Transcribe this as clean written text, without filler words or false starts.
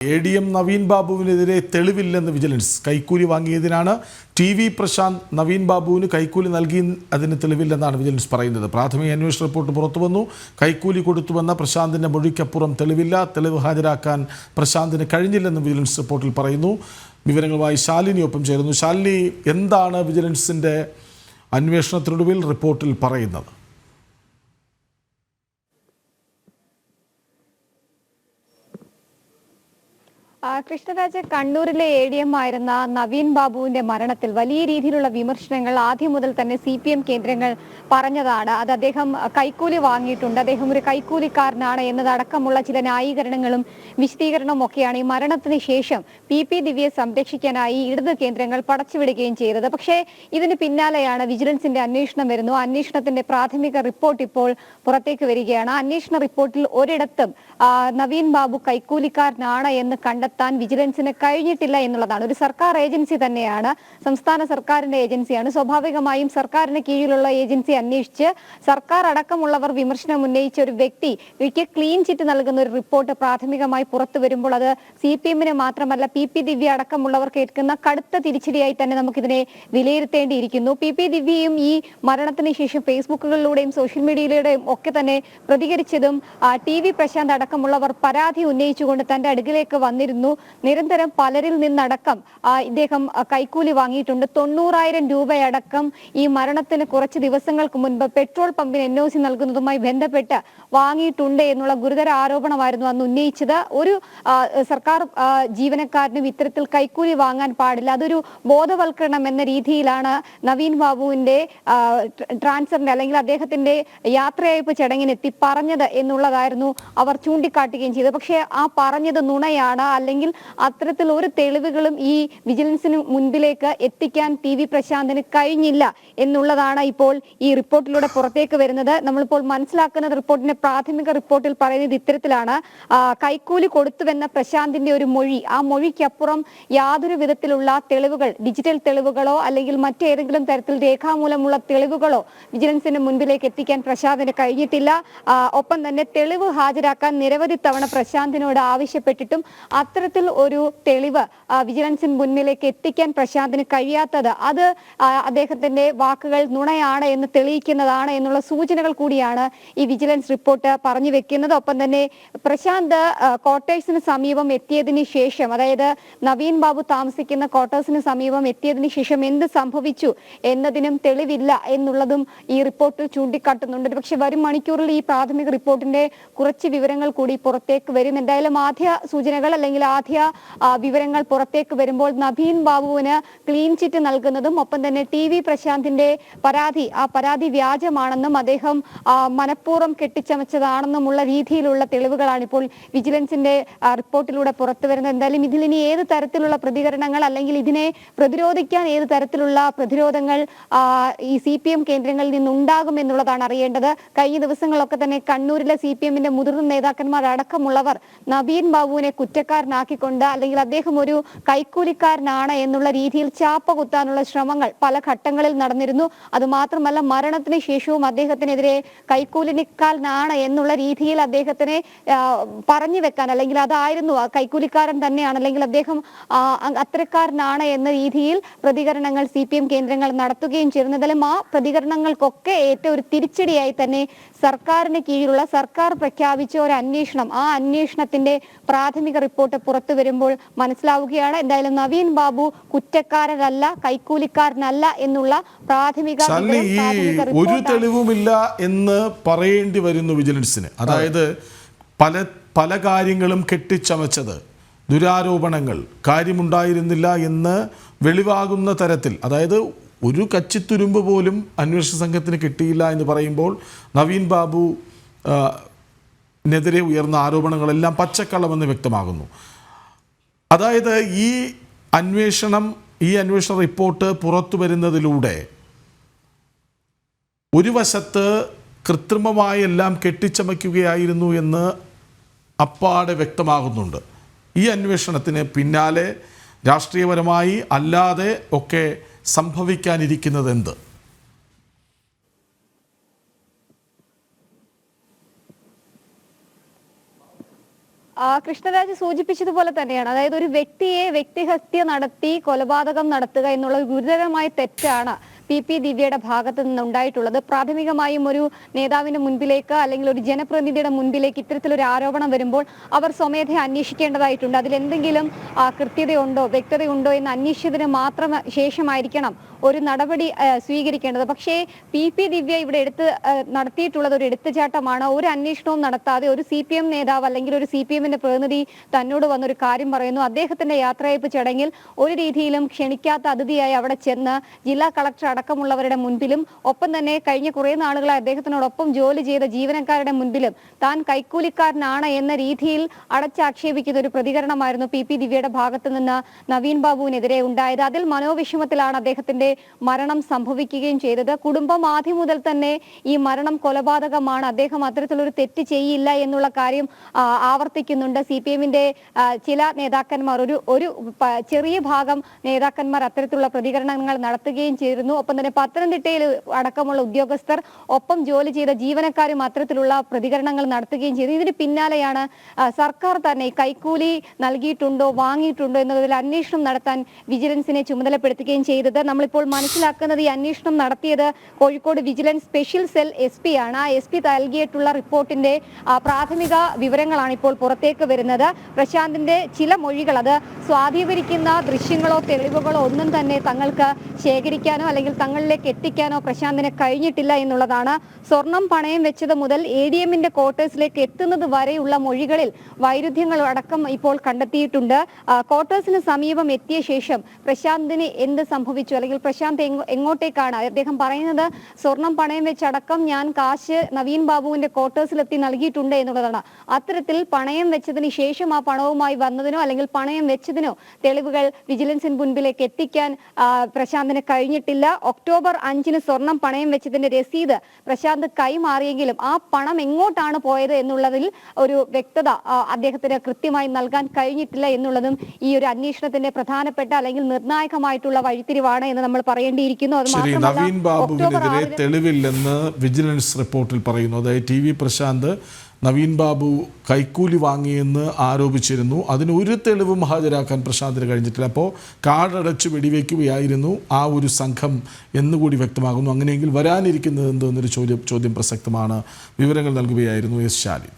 ADM Naveen ബാബുവിനെതിരെ തെളിവില്ലെന്ന് vigilance. കൈക്കൂലി വാങ്ങിയതിനാണ് TV പ്രശാന്ത് നവീൻ ബാബുവിന് കൈക്കൂലി നൽകി അതിന് തെളിവില്ലെന്നാണ് വിജിലൻസ് പറയുന്നത്. പ്രാഥമിക അന്വേഷണ റിപ്പോർട്ട് പുറത്തുവന്നു. കൈക്കൂലി കൊടുത്തുവെന്ന പ്രശാന്തിൻ്റെ മൊഴിക്കപ്പുറം തെളിവില്ല. തെളിവ് ഹാജരാക്കാൻ പ്രശാന്തിന് കഴിഞ്ഞില്ലെന്ന് വിജിലൻസ് റിപ്പോർട്ടിൽ പറയുന്നു. വിവരങ്ങളുമായി ശാലിനി ഒപ്പം ചേരുന്നു. ശാലിനി, എന്താണ് വിജിലൻസിൻ്റെ അന്വേഷണത്തിനൊടുവിൽ റിപ്പോർട്ടിൽ പറയുന്നത്? കൃഷ്ണരാജ്, കണ്ണൂരിലെ ADM ആയിരുന്ന നവീൻ ബാബുവിന്റെ മരണത്തിൽ വലിയ രീതിയിലുള്ള വിമർശനങ്ങൾ ആദ്യം മുതൽ തന്നെ CPM കേന്ദ്രങ്ങൾ പറഞ്ഞതാണ്. അത് അദ്ദേഹം കൈക്കൂലി വാങ്ങിയിട്ടുണ്ട്, അദ്ദേഹം ഒരു കൈക്കൂലിക്കാരനാണ് എന്നതടക്കമുള്ള ചില ന്യായീകരണങ്ങളും വിശദീകരണവും ഒക്കെയാണ് ഈ മരണത്തിന് ശേഷം PP ദിവ്യയെ സംരക്ഷിക്കാനായി ഇടത് കേന്ദ്രങ്ങൾ പടച്ചുവിടുകയും ചെയ്തത്. പക്ഷേ ഇതിന് പിന്നാലെയാണ് വിജിലൻസിന്റെ അന്വേഷണം വരുന്നു. അന്വേഷണത്തിന്റെ പ്രാഥമിക റിപ്പോർട്ട് ഇപ്പോൾ പുറത്തേക്ക് വരികയാണ്. അന്വേഷണ റിപ്പോർട്ടിൽ ഒരിടത്തും നവീൻ ബാബു കൈക്കൂലിക്കാരനാണ് എന്ന് കണ്ടെത്താൻ വിജിലൻസിന് കഴിഞ്ഞിട്ടില്ല എന്നുള്ളതാണ്. ഒരു സർക്കാർ ഏജൻസി തന്നെയാണ്, സംസ്ഥാന സർക്കാരിന്റെ ഏജൻസിയാണ്. സ്വാഭാവികമായും സർക്കാരിന് കീഴിലുള്ള ഏജൻസി അന്വേഷിച്ച് സർക്കാർ അടക്കമുള്ളവർ വിമർശനം ഉന്നയിച്ച ഒരു വ്യക്തിക്ക് ക്ലീൻ ചിറ്റ് നൽകുന്ന ഒരു റിപ്പോർട്ട് പ്രാഥമികമായി പുറത്തു വരുമ്പോൾ അത് CPM-ന് മാത്രമല്ല PP ദിവ്യ അടക്കമുള്ളവർ കേൾക്കുന്ന കടുത്ത തിരിച്ചടിയായി തന്നെ നമുക്കിതിനെ വിലയിരുത്തേണ്ടിയിരിക്കുന്നു. PP ദിവ്യയും ഈ മരണത്തിന് ശേഷം ഫേസ്ബുക്കുകളിലൂടെയും സോഷ്യൽ മീഡിയയിലൂടെയും ഒക്കെ തന്നെ പ്രതികരിച്ചതും TV പ്രശാന്ത് അടക്കമുള്ളവർ പരാതി ഉന്നയിച്ചുകൊണ്ട് തന്റെ അടുക്കിലേക്ക് വന്നിരുന്നു. നിരന്തരം പലരിൽ നിന്നടക്കം ഇദ്ദേഹം കൈക്കൂലി വാങ്ങിയിട്ടുണ്ട്. 90,000 രൂപയടക്കം ഈ മരണത്തിന് കുറച്ച് ദിവസങ്ങൾക്ക് മുൻപ് പെട്രോൾ പമ്പിന് NOC നൽകുന്നതുമായി ബന്ധപ്പെട്ട് വാങ്ങിയിട്ടുണ്ട് എന്നുള്ള ഗുരുതര ആരോപണമായിരുന്നു അന്ന് ഉന്നയിച്ചത്. ഒരു സർക്കാർ ജീവനക്കാരനും ഇത്തരത്തിൽ കൈക്കൂലി വാങ്ങാൻ പാടില്ല, അതൊരു ബോധവൽക്കരണം എന്ന രീതിയിലാണ് നവീൻ ബാബുവിന്റെ ട്രാൻസ്ഫറിന്റെ അല്ലെങ്കിൽ അദ്ദേഹത്തിന്റെ യാത്രയയപ്പ് ചടങ്ങിനെത്തി പറഞ്ഞത് എന്നുള്ളതായിരുന്നു അവർ ചൂണ്ടിക്കാട്ടുകയും ചെയ്തത്. പക്ഷേ ആ പറഞ്ഞത് നുണയാണ്, അല്ലെങ്കിൽ അത്തരത്തിൽ ഒരു തെളിവുകളും ഈ വിജിലൻസിന് മുൻപിലേക്ക് എത്തിക്കാൻ TV പ്രശാന്തിന് കഴിഞ്ഞില്ല എന്നുള്ളതാണ് ഇപ്പോൾ ഈ റിപ്പോർട്ടിലൂടെ പുറത്തേക്ക് വരുന്നത്. നമ്മളിപ്പോൾ മനസ്സിലാക്കുന്ന റിപ്പോർട്ടിന്റെ പ്രാഥമിക റിപ്പോർട്ടിൽ പറയുന്നത് ഇത്തരത്തിലാണ്. കൈക്കൂലി കൊടുത്തുവെന്ന പ്രശാന്തിന്റെ ഒരു മൊഴി, ആ മൊഴിക്കപ്പുറം യാതൊരു വിധത്തിലുള്ള തെളിവുകൾ, ഡിജിറ്റൽ തെളിവുകളോ അല്ലെങ്കിൽ മറ്റേതെങ്കിലും തരത്തിൽ രേഖാമൂലമുള്ള തെളിവുകളോ വിജിലൻസിന് മുൻപിലേക്ക് എത്തിക്കാൻ പ്രശാന്തിന് കഴിഞ്ഞിട്ടില്ല. ഒപ്പം തന്നെ തെളിവ് ഹാജരാക്കാൻ നിരവധി തവണ പ്രശാന്തിനോട് ആവശ്യപ്പെട്ടിട്ടും അത്തരത്തിൽ ഒരു തെളിവ് വിജിലൻസിന് മുന്നിലേക്ക് എത്തിക്കാൻ പ്രശാന്തിന് കഴിയാത്തത് അത് അദ്ദേഹത്തിന്റെ വാക്കുകൾ നുണയാണ് എന്ന് തെളിയിക്കുന്നതാണ് എന്നുള്ള സൂചനകൾ കൂടിയാണ് ഈ വിജിലൻസ് റിപ്പോർട്ട് പറഞ്ഞു വെക്കുന്നത്. ഒപ്പം തന്നെ പ്രശാന്ത് ക്വാർട്ടേഴ്സിന് സമീപം എത്തിയതിന് ശേഷം, അതായത് നവീൻ ബാബു താമസിക്കുന്ന ക്വാർട്ടേഴ്സിന് സമീപം എത്തിയതിനു ശേഷം എന്ത് സംഭവിച്ചു എന്നതിനും തെളിവില്ല എന്നുള്ളതും ഈ റിപ്പോർട്ടിൽ ചൂണ്ടിക്കാട്ടുന്നുണ്ട്. പക്ഷെ വരും മണിക്കൂറിൽ ഈ പ്രാഥമിക റിപ്പോർട്ടിന്റെ കുറച്ച് വിവരങ്ങൾ കൂടി പുറത്തേക്ക് വരും. എന്തായാലും ആദ്യ സൂചനകൾ അല്ലെങ്കിൽ ആദ്യ വിവരങ്ങൾ പുറത്തേക്ക് വരുമ്പോൾ നവീൻ ബാബുവിന് ക്ലീൻ ചിറ്റ് നൽകുന്നതും ഒപ്പം തന്നെ TV പ്രശാന്തിന്റെ ആ പരാതി വ്യാജമാണെന്നും അദ്ദേഹം മനഃപൂർവ്വം കെട്ടിച്ചമച്ചതാണെന്നുമുള്ള രീതിയിലുള്ള തെളിവുകളാണ് ഇപ്പോൾ വിജിലൻസിന്റെ റിപ്പോർട്ടിലൂടെ പുറത്തു വരുന്നത്. എന്തായാലും ഇതിലിനി ഏത് തരത്തിലുള്ള പ്രതികരണങ്ങൾ അല്ലെങ്കിൽ ഇതിനെ പ്രതിരോധിക്കാൻ ഏത് തരത്തിലുള്ള പ്രതിരോധങ്ങൾ ഈ CPM കേന്ദ്രങ്ങളിൽ നിന്നുണ്ടാകും എന്നുള്ളതാണ് അറിയേണ്ടത്. കഴിഞ്ഞ ദിവസങ്ങളൊക്കെ തന്നെ കണ്ണൂരിലെ CPM-ന്റെ മുതിർന്ന നേതാക്കന്മാരടക്കമുള്ളവർ നവീൻ ബാബുവിനെ കുറ്റക്കാരനാക്കിക്കൊണ്ട് അല്ലെങ്കിൽ അദ്ദേഹം ഒരു കൈക്കൂലിക്കാരനാണ് എന്നുള്ള രീതിയിൽ ചാപ്പ കുത്താനുള്ള ശ്രമങ്ങൾ പല ഘട്ടങ്ങളിൽ നടന്നിരുന്നു. അത് മാത്രമല്ല മരണത്തിന് ശേഷവും അദ്ദേഹത്തിനെതിരെ കൈക്കൂലിക്കാരനാണ് എന്നുള്ള രീതിയിൽ അദ്ദേഹത്തിനെ പറഞ്ഞു വെക്കാൻ, അല്ലെങ്കിൽ അതായിരുന്നു കൈക്കൂലിക്കാരൻ തന്നെയാണ് അല്ലെങ്കിൽ അദ്ദേഹം അത്തരക്കാരനാണ് എന്ന രീതിയിൽ പ്രതികരണങ്ങൾ CPM കേന്ദ്രങ്ങൾ നടത്തുകയും ചെയ്തിരുന്നതാലും ആ പ്രതികരണങ്ങൾക്കൊക്കെ ഏറ്റവും ഒരു തിരിച്ചടിയായി തന്നെ സർക്കാരിന് കീഴിലുള്ള സർക്കാർ പ്രഖ്യാപിച്ച ഒരു അന്വേഷണം, ആ അന്വേഷണത്തിന്റെ പ്രാഥമിക റിപ്പോർട്ട് പുറത്തു വരുമ്പോൾ മനസ്സിലാവുകയാണ്. എന്തായാലും നവീൻ ബാബു കുറ്റക്കാരനല്ല, കൈക്കൂലിക്കാരനല്ല എന്നുള്ള പ്രാഥമിക ഒരു തെളിവുമില്ല എന്ന് പറയേണ്ടി വരുന്നു വിജിലൻസിന്. അതായത് പല കാര്യങ്ങളും കെട്ടിച്ചമച്ചത്, ദുരാരോപണങ്ങൾ, കാര്യമുണ്ടായിരുന്നില്ല എന്ന് വെളിവാകുന്ന തരത്തിൽ, അതായത് ഒരു കച്ചിത്തുരുമ്പ് പോലും അന്വേഷണ സംഘത്തിന് കിട്ടിയില്ല എന്ന് പറയുമ്പോൾ നവീൻ ബാബു നെതിരെ ഉയർന്ന ആരോപണങ്ങളെല്ലാം പച്ചക്കള്ളമെന്ന് വ്യക്തമാകുന്നു. അതായത് ഈ അന്വേഷണ റിപ്പോർട്ട് പുറത്തു വരുന്നതിലൂടെ ഒരു വശത്ത് കൃത്രിമമായി എല്ലാം കെട്ടിച്ചമയ്ക്കുകയായിരുന്നു എന്ന് അപ്പാടെ വ്യക്തമാകുന്നുണ്ട്. ഈ അന്വേഷണത്തിന് പിന്നാലെ രാഷ്ട്രീയപരമായി അല്ലാതെ ഒക്കെ സംഭവിക്കാനിരിക്കുന്നത് എന്ത്? കൃഷ്ണരാജ് സൂചിപ്പിച്ചതുപോലെ തന്നെയാണ്. അതായത് ഒരു വ്യക്തിയെ വ്യക്തിഹത്യ നടത്തി കൊലപാതകം നടത്തുക എന്നുള്ള ഗുരുതരമായ തെറ്റാണ് പി ദിവ്യയുടെ ഭാഗത്ത് നിന്ന് ഉണ്ടായിട്ടുള്ളത്. പ്രാഥമികമായും ഒരു നേതാവിന്റെ മുൻപിലേക്ക് അല്ലെങ്കിൽ ഒരു ജനപ്രതിനിധിയുടെ മുൻപിലേക്ക് ഇത്തരത്തിലൊരു ആരോപണം വരുമ്പോൾ അവർ സ്വമേധയെ അന്വേഷിക്കേണ്ടതായിട്ടുണ്ട്. അതിലെന്തെങ്കിലും കൃത്യതയുണ്ടോ വ്യക്തതയുണ്ടോ എന്ന് അന്വേഷിച്ചതിന് മാത്രം ശേഷമായിരിക്കണം ഒരു നടപടി സ്വീകരിക്കേണ്ടത്. പക്ഷേ പി ദിവ്യ ഇവിടെ നടത്തിയിട്ടുള്ളത് ഒരു എടുത്തുചാട്ടമാണ്. ഒരു അന്വേഷണവും നടത്താതെ ഒരു CPM നേതാവ് അല്ലെങ്കിൽ ഒരു CPMന്റെ പ്രതിനിധി തന്നോട് വന്നൊരു കാര്യം പറയുന്നു. അദ്ദേഹത്തിന്റെ യാത്രയയപ്പ് ചടങ്ങിൽ ഒരു രീതിയിലും ക്ഷണിക്കാത്ത അതിഥിയായി അവിടെ ചെന്ന് ജില്ലാ കളക്ടർ അടക്കമുള്ളവരുടെ മുൻപിലും ഒപ്പം തന്നെ കഴിഞ്ഞ കുറെ നാളുകളായി അദ്ദേഹത്തിനോടൊപ്പം ജോലി ചെയ്ത ജീവനക്കാരുടെ മുൻപിലും താൻ കൈക്കൂലിക്കാരനാണ് എന്ന രീതിയിൽ അടച്ചാക്ഷേപിക്കുന്ന ഒരു പ്രതികരണമായിരുന്നു പി ദിവ്യയുടെ ഭാഗത്ത് നിന്ന് നവീൻ ബാബുവിനെതിരെ ഉണ്ടായത്. അതിൽ മനോവിഷമത്തിലാണ് അദ്ദേഹത്തിന്റെ മരണം സംഭവിക്കുകയും ചെയ്തത്. കുടുംബം ആദ്യം മുതൽ തന്നെ ഈ മരണം കൊലപാതകമാണ്, അദ്ദേഹം അത്തരത്തിലൊരു തെറ്റ് ചെയ്യില്ല എന്നുള്ള കാര്യം ആവർത്തിക്കുന്നുണ്ട്. CPMന്റെ ചില നേതാക്കന്മാർ ഒരു ചെറിയ ഭാഗം നേതാക്കന്മാർ അത്തരത്തിലുള്ള പ്രതികരണങ്ങൾ നടത്തുകയും ചെയ്തിരുന്നു. ഒപ്പം തന്നെ പത്തനംതിട്ടയിൽ അടക്കമുള്ള ഉദ്യോഗസ്ഥർ ഒപ്പം ജോലി ചെയ്ത ജീവനക്കാരും അത്തരത്തിലുള്ള പ്രതികരണങ്ങൾ നടത്തുകയും ചെയ്തു. ഇതിന് പിന്നാലെയാണ് സർക്കാർ തന്നെ കൈക്കൂലി നൽകിയിട്ടുണ്ടോ വാങ്ങിയിട്ടുണ്ടോ എന്നതിൽ അന്വേഷണം നടത്താൻ വിജിലൻസിനെ ചുമതലപ്പെടുത്തുകയും ചെയ്തത്. നമ്മളിപ്പോൾ മനസ്സിലാക്കുന്നത് ഈ അന്വേഷണം നടത്തിയത് Kozhikode vigilance special cell SP ആണ്. ആ SP നൽകിയിട്ടുള്ള റിപ്പോർട്ടിന്റെ പ്രാഥമിക വിവരങ്ങളാണ് ഇപ്പോൾ പുറത്തേക്ക് വരുന്നത്. പ്രശാന്തിന്റെ ചില മൊഴികൾ അത് സ്വാധീകരിക്കുന്ന ദൃശ്യങ്ങളോ തെളിവുകളോ ഒന്നും തന്നെ തങ്ങൾക്ക് ശേഖരിക്കാനോ അല്ലെങ്കിൽ തങ്ങളിലേക്ക് എത്തിക്കാനോ പ്രശാന്തിന് കഴിഞ്ഞിട്ടില്ല എന്നുള്ളതാണ്. സ്വർണം പണയം വെച്ചത് മുതൽ ADMന്റെ ക്വാർട്ടേഴ്സിലേക്ക് എത്തുന്നത് വരെയുള്ള മൊഴികളിൽ വൈരുദ്ധ്യങ്ങൾ അടക്കം ഇപ്പോൾ കണ്ടെത്തിയിട്ടുണ്ട്. ക്വാർട്ടേഴ്സിന് സമീപം എത്തിയ ശേഷം പ്രശാന്തിന് എന്ത് സംഭവിച്ചു അല്ലെങ്കിൽ പ്രശാന്ത് എങ്ങോട്ടേക്കാണ്? അദ്ദേഹം പറയുന്നത് സ്വർണം പണയം വെച്ചടക്കം ഞാൻ കാശ് നവീൻ ബാബുവിന്റെ ക്വാർട്ടേഴ്സിലെത്തി നൽകിയിട്ടുണ്ട് എന്നുള്ളതാണ്. അത്തരത്തിൽ പണയം വെച്ചതിന് ശേഷം ആ പണവുമായി വന്നതിനോ അല്ലെങ്കിൽ പണയം വെച്ചതിനോ തെളിവുകൾ വിജിലൻസിന് മുൻപിലേക്ക് എത്തിക്കാൻ പ്രശാന്തിന് കഴിഞ്ഞിട്ടില്ല. ഒക്ടോബർ 5 സ്വർണം പണയം വെച്ചതിന്റെ രസീത് പ്രശാന്ത് കൈമാറിയെങ്കിലും ആ പണം എങ്ങോട്ടാണ് പോയത് എന്നുള്ളതിൽ ഒരു വ്യക്തത അദ്ദേഹത്തിന് കൃത്യമായി നൽകാൻ കഴിഞ്ഞിട്ടില്ല എന്നുള്ളതും ഈ ഒരു അന്വേഷണത്തിന്റെ പ്രധാനപ്പെട്ട അല്ലെങ്കിൽ നിർണായകമായിട്ടുള്ള വഴിത്തിരിവാണ് എന്ന് നമ്മൾ പറയേണ്ടിയിരിക്കുന്നു. അത് മാത്രമല്ല നവീൻ ബാബുവിനെതിരെ തെളിവില്ലെന്ന് വിജിലൻസ് റിപ്പോർട്ടിൽ പറയുന്നു. അതായത് TV പ്രശാന്ത് നവീൻ ബാബു കൈക്കൂലി വാങ്ങിയെന്ന് ആരോപിച്ചിരുന്നു. അതിന് ഒരു തെളിവും ഹാജരാക്കാൻ പ്രശാന്തിന് കഴിഞ്ഞിട്ടില്ല. അപ്പോൾ കാർഡടച്ച് വെടിവെക്കുകയായിരുന്നു ആ ഒരു സംഘം എന്നുകൂടി വ്യക്തമാകുന്നു. അങ്ങനെയെങ്കിൽ വരാനിരിക്കുന്നത് എന്തെന്നൊരു ചോദ്യം പ്രസക്തമാണ്. വിവരങ്ങൾ നൽകുകയായിരുന്നു S. ശാലിൻ.